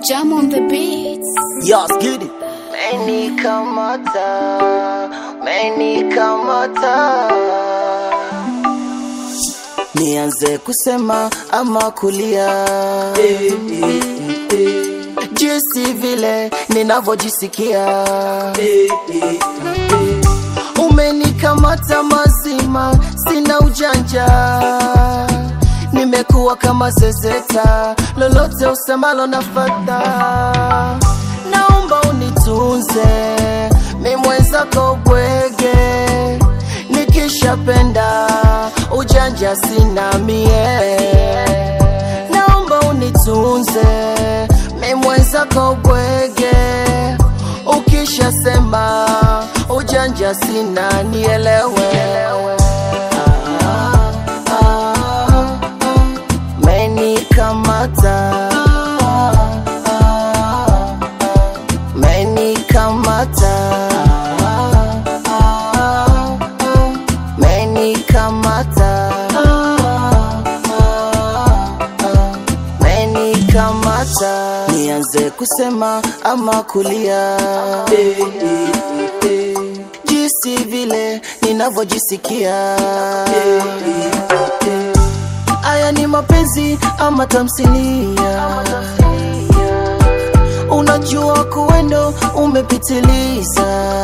Jam on the beats. Yes, get it. Menikamata. Nianze kusema ama kulia, jinsi vile ninavyojisikia. Umenikamata mazima, sina ujanja. Nimekuwa kama zezeta, lolote usemalo nafata. Naomba unitunze, mimi mwenzako bwege. Nikishapenda ujanja sina mie. Naomba unitunze, mimi mwenzako bwege. Ukishasema ujanja sina nielewe. Menikamata, menikamata, menikamata, menikamata. Nianze kusema ama kulia, jinsi vile ninavyojisikia. Aya ni mapenzi ama tamthilia, unajua kuwendo umepitiliza.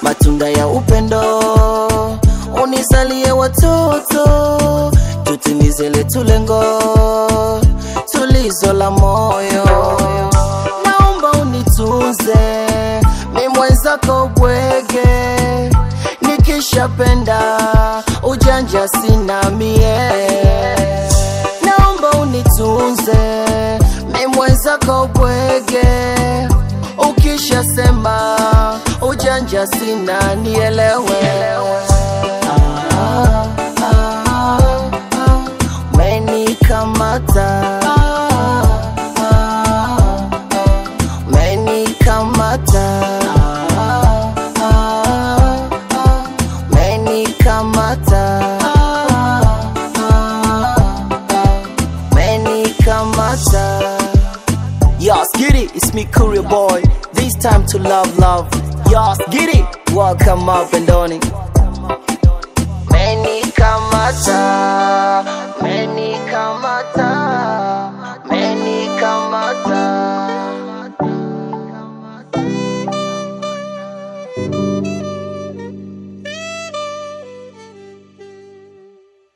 Matunda ya upendo, unizalie watoto, tutimize letu lengo, tulizo la moyo. Naomba unitunze, mimi mwenzako bwege. Nikishapenda ujanja sina mie. Naomba unitunze, mimi mwenzako bwege. Ukishasema ujanja sina nielewe. Menikamata, menikamata, menikamata, menikamata. Yes, get it, it's me, Courier Boy. This time to love. Yes, get it, welcome up and on it. Menikamata.